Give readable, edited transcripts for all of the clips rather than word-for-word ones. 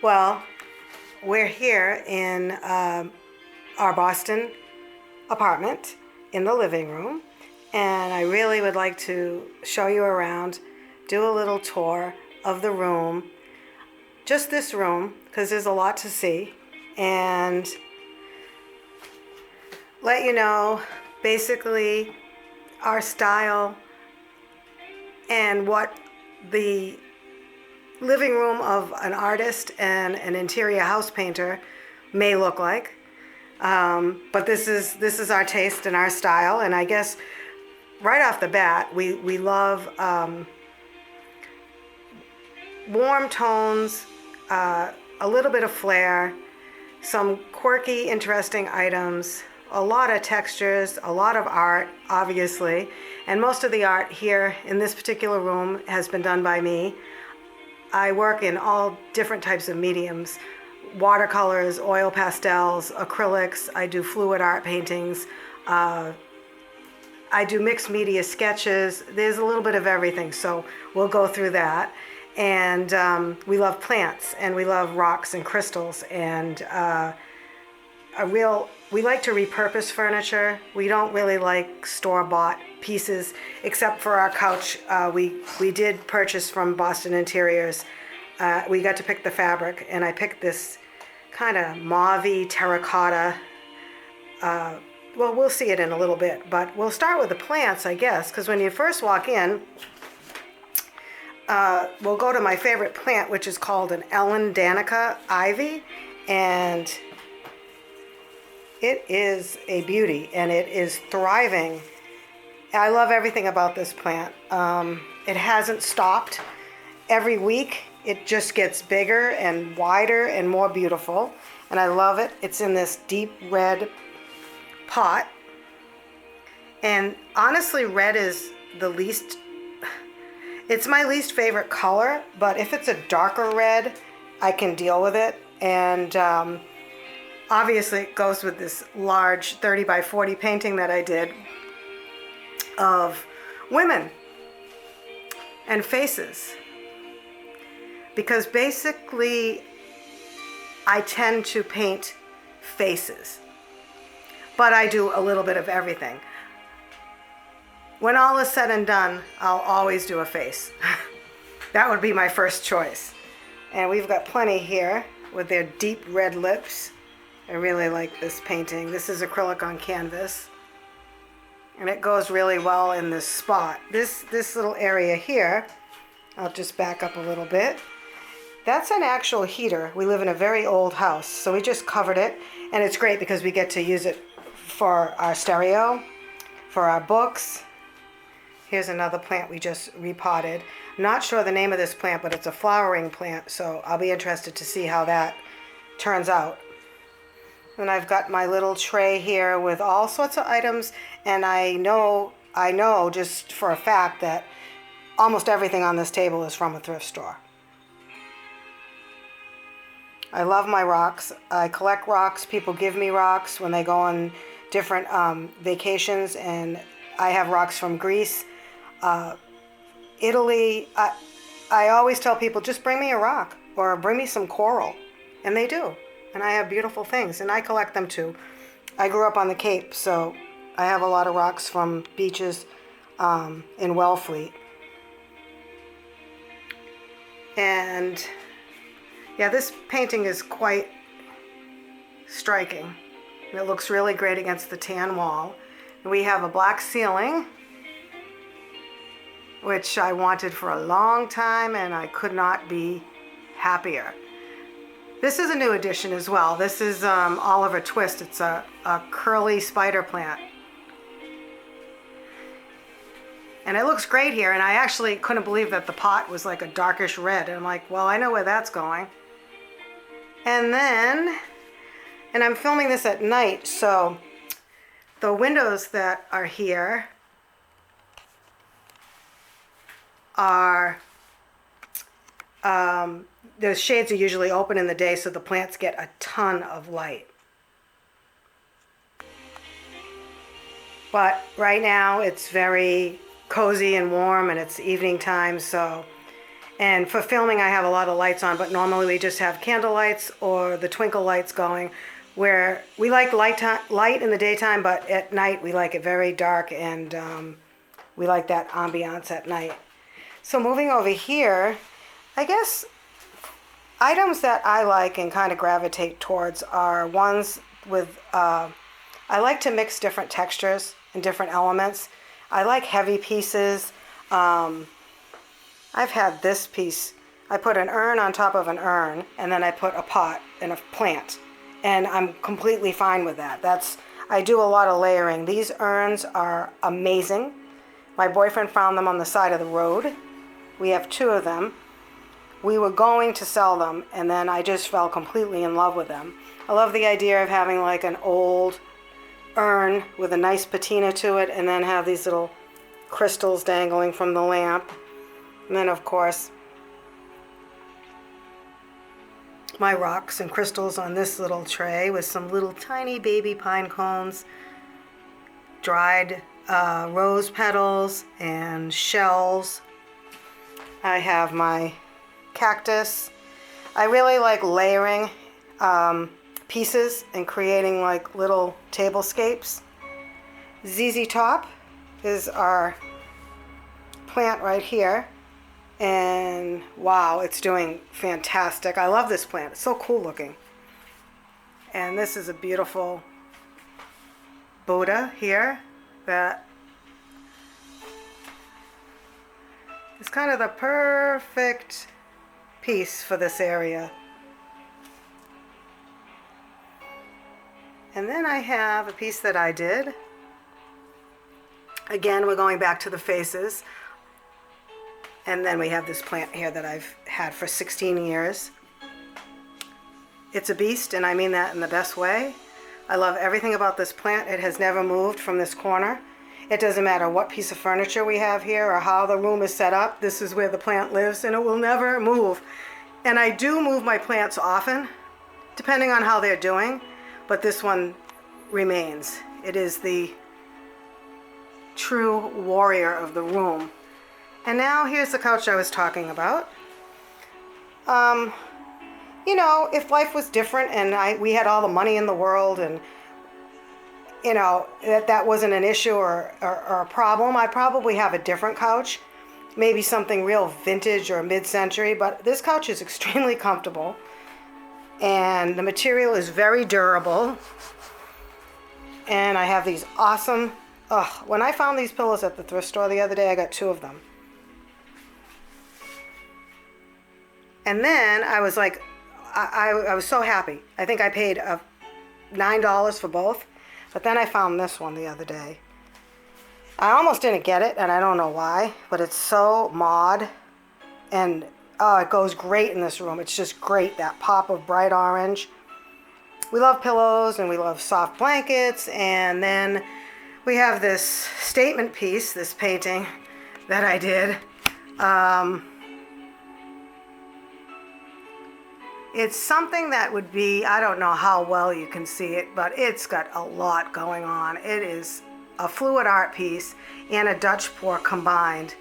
Well, we're here in our Boston apartment in the living room, and I really would like to show you around, do a little tour of the room, just this room, because there's a lot to see, and let you know basically our style and what the living room of an artist and an interior house painter may look like. But this is our taste and our style, and I guess right off the bat we love warm tones, a little bit of flair, some quirky, interesting items, a lot of textures, a lot of art, obviously, and most of the art here in this particular room has been done by me. I work in all different types of mediums: watercolors, oil pastels, acrylics. I do fluid art paintings. I do mixed media sketches. There's a little bit of everything, so we'll go through that. And we love plants, and we love rocks and crystals, and we like to repurpose furniture. We don't really like store-bought pieces, except for our couch. We did purchase from Boston Interiors. We got to pick the fabric, and I picked this kind of mauve-y terracotta. Well, we'll see it in a little bit, but we'll start with the plants, I guess, because when you first walk in, we'll go to my favorite plant, which is called an Ellen Danica ivy, and it is a beauty, and it is thriving. I love everything about this plant. It hasn't stopped. Every week it just gets bigger and wider and more beautiful, and I love it. It's in this deep red pot, and honestly, red is it's my least favorite color, but if it's a darker red, I can deal with it. And obviously it goes with this large 30 by 40 painting that I did of women and faces, because basically I tend to paint faces, but I do a little bit of everything. When all is said and done, I'll always do a face. That would be my first choice. And we've got plenty here with their deep red lips. I really like this painting. This is acrylic on canvas, and it goes really well in this spot. This little area here, I'll just back up a little bit. That's an actual heater. We live in a very old house, so we just covered it, and it's great because we get to use it for our stereo, for our books. Here's another plant we just repotted. Not sure the name of this plant, but it's a flowering plant, so I'll be interested to see how that turns out. And I've got my little tray here with all sorts of items, and I know just for a fact that almost everything on this table is from a thrift store. I love my rocks. I collect rocks. People give me rocks when they go on different vacations, and I have rocks from Greece, Italy. I always tell people, just bring me a rock or bring me some coral, and they do. And I have beautiful things, and I collect them too. I grew up on the Cape, so I have a lot of rocks from beaches in Wellfleet. And yeah, this painting is quite striking. It looks really great against the tan wall. We have a black ceiling, which I wanted for a long time, and I could not be happier. This is a new addition as well. This is Oliver Twist. It's a curly spider plant. And it looks great here, and I actually couldn't believe that the pot was like a darkish red. And I'm like, well, I know where that's going. And I'm filming this at night, so the windows that are here are, the shades are usually open in the day, so the plants get a ton of light. But right now it's very cozy and warm, and it's evening time, so And for filming, I have a lot of lights on, but normally we just have candle lights or the twinkle lights going, where we like light in the daytime, but at night we like it very dark, and we like that ambiance at night. So moving over here, I guess items that I like and kind of gravitate towards are ones with, I like to mix different textures and different elements. I like heavy pieces. I've had this piece. I put an urn on top of an urn, and then I put a pot and a plant. And I'm completely fine with that. I do a lot of layering. These urns are amazing. My boyfriend found them on the side of the road. We have 2 of them. We were going to sell them, and then I just fell completely in love with them. I love the idea of having like an old urn with a nice patina to it, and then have these little crystals dangling from the lamp. And then, of course, my rocks and crystals on this little tray with some little tiny baby pine cones, dried rose petals, and shells. I have my cactus. I really like layering pieces and creating like little tablescapes. ZZ Top is our plant right here. And wow, it's doing fantastic. I love this plant. It's so cool looking. And this is a beautiful Buddha here that is kind of the perfect piece for this area. And then I have a piece that I did. Again, we're going back to the faces. And then we have this plant here that I've had for 16 years. It's a beast, and I mean that in the best way. I love everything about this plant. It has never moved from this corner. It doesn't matter what piece of furniture we have here or how the room is set up. This is where the plant lives, and it will never move. And I do move my plants often, depending on how they're doing, but this one remains. It is the true warrior of the room. And now here's the couch I was talking about. You know, if life was different and we had all the money in the world, and you know, that wasn't an issue or a problem, I'd probably have a different couch. Maybe something real vintage or mid-century, but this couch is extremely comfortable. And the material is very durable. And I have these awesome, when I found these pillows at the thrift store the other day, I got 2 of them. And then I was like, I was so happy. I think I paid $9 for both. But then I found this one the other day. I almost didn't get it, and I don't know why, but it's so mod. And it goes great in this room. It's just great, that pop of bright orange. We love pillows, and we love soft blankets. And then we have this statement piece, this painting that I did. It's something that would be, I don't know how well you can see it, but it's got a lot going on. It is a fluid art piece and a Dutch pour combined.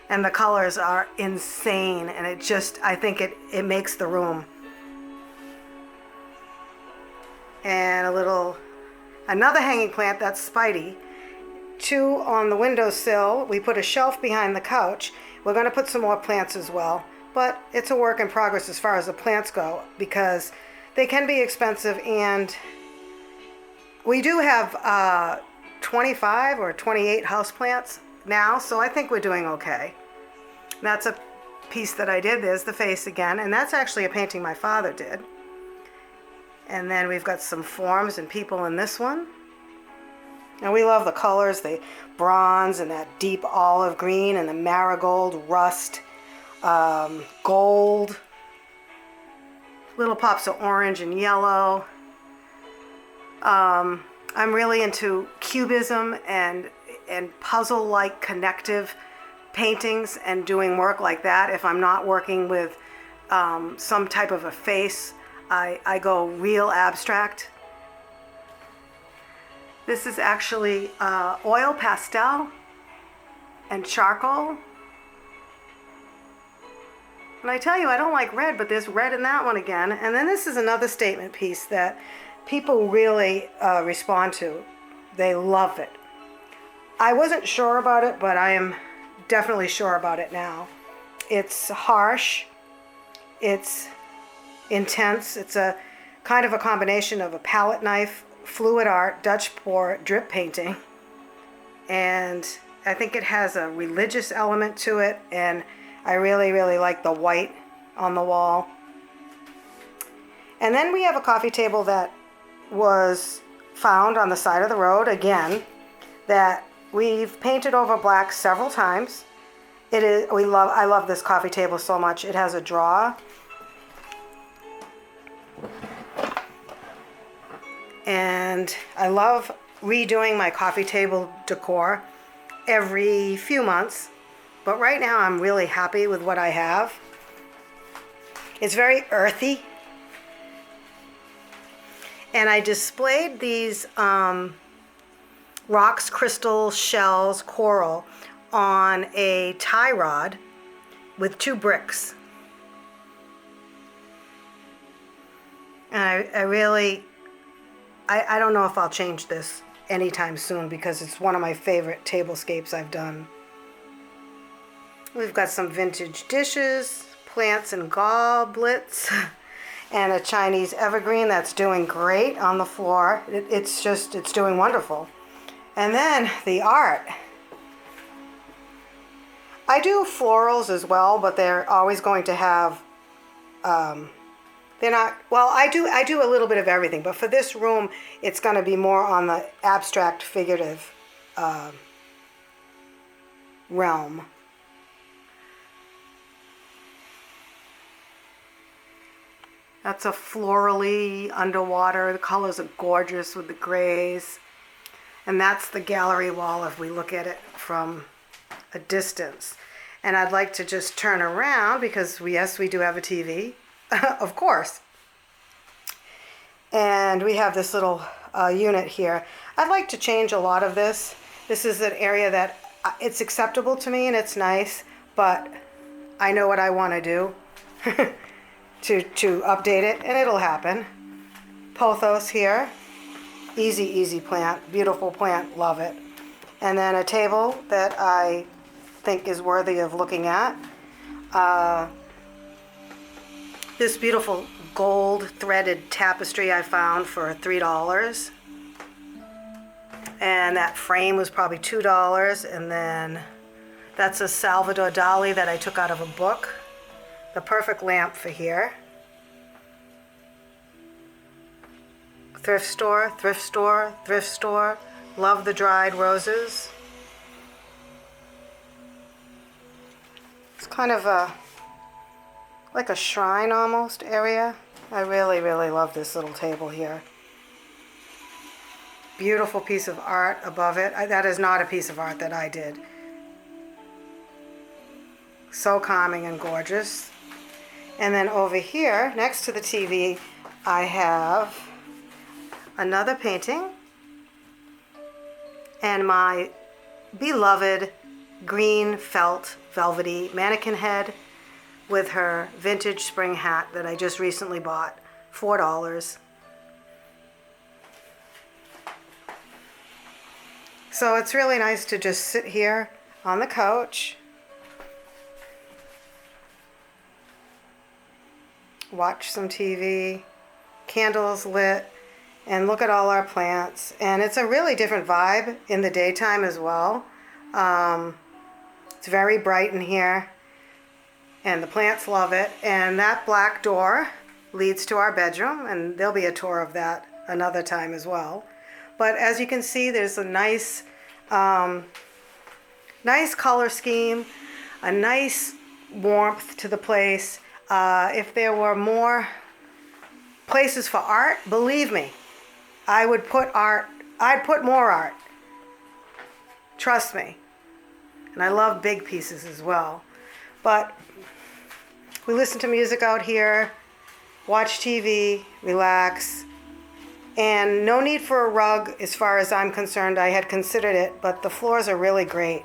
And the colors are insane. And it just, I think it makes the room. And another hanging plant, that's Spidey. 2 on the windowsill. We put a shelf behind the couch. We're going to put some more plants as well. But it's a work in progress as far as the plants go, because they can be expensive, and we do have 25 or 28 houseplants now, so I think we're doing okay. That's a piece that I did. There's the face again, and that's actually a painting my father did. And then we've got some forms and people in this one. And we love the colors, the bronze and that deep olive green and the marigold rust. Gold, little pops of orange and yellow. I'm really into cubism and puzzle-like connective paintings and doing work like that. If I'm not working with some type of a face, I go real abstract. This is actually oil pastel and charcoal. And I tell you, I don't like red, but there's red in that one again. And then this is another statement piece that people really respond to. They love it. I wasn't sure about it, but I am definitely sure about it now. It's harsh. It's intense. It's a kind of a combination of a palette knife, fluid art, Dutch pour, drip painting. And I think it has a religious element to it, and I really, really like the white on the wall. And then we have a coffee table that was found on the side of the road again, that we've painted over black several times. I love this coffee table so much. It has a drawer. And I love redoing my coffee table decor every few months. But right now I'm really happy with what I have. It's very earthy. And I displayed these rocks, crystal, shells, coral on a tie rod with 2 bricks. And I don't know if I'll change this anytime soon because it's one of my favorite tablescapes I've done. We've got some vintage dishes, plants and goblets, and a Chinese evergreen that's doing great on the floor. It's doing wonderful. And then the art. I do florals as well, but they're always going to have, they're not, well, I do a little bit of everything, but for this room, it's going to be more on the abstract figurative realm. That's a florally underwater. The colors are gorgeous with the grays. And that's the gallery wall if we look at it from a distance. And I'd like to just turn around because yes, we do have a TV, of course. And we have this little unit here. I'd like to change a lot of this. This is an area that it's acceptable to me and it's nice, but I know what I want to do. to update it, and it'll happen. Pothos here, easy plant, beautiful plant, love it. And then a table that I think is worthy of looking at. This beautiful gold threaded tapestry I found for $3. And that frame was probably $2. And then that's a Salvador Dali that I took out of a book. The perfect lamp for here. Thrift store, thrift store, thrift store. Love the dried roses. It's kind of like a shrine almost area. I really, really love this little table here. Beautiful piece of art above it. That is not a piece of art that I did. So calming and gorgeous. And then over here, next to the TV, I have another painting and my beloved green felt velvety mannequin head with her vintage spring hat that I just recently bought, $4. So it's really nice to just sit here on the couch, watch some TV, candles lit, and look at all our plants. And it's a really different vibe in the daytime as well. It's very bright in here, and the plants love it. And that black door leads to our bedroom, and there'll be a tour of that another time as well. But as you can see, there's a nice color scheme, a nice warmth to the place. If there were more places for art, believe me, I'd put more art. Trust me. And I love big pieces as well. But we listen to music out here, watch TV, relax, and no need for a rug as far as I'm concerned. I had considered it, but the floors are really great.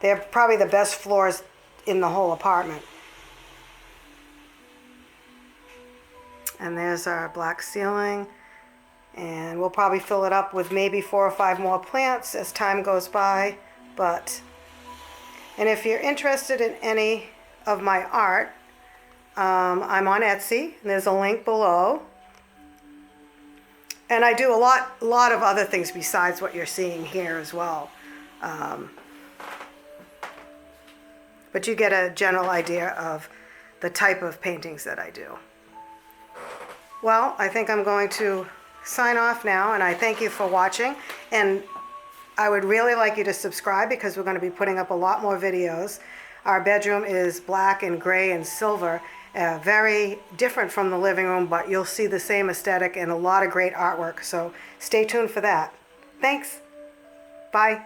They're probably the best floors in the whole apartment. And there's our black ceiling. And we'll probably fill it up with maybe 4 or 5 more plants as time goes by. And if you're interested in any of my art, I'm on Etsy. And there's a link below. And I do a lot of other things besides what you're seeing here as well. But you get a general idea of the type of paintings that I do. Well, I think I'm going to sign off now, and I thank you for watching. And I would really like you to subscribe because we're going to be putting up a lot more videos. Our bedroom is black and gray and silver, very different from the living room, but you'll see the same aesthetic and a lot of great artwork. So stay tuned for that. Thanks. Bye.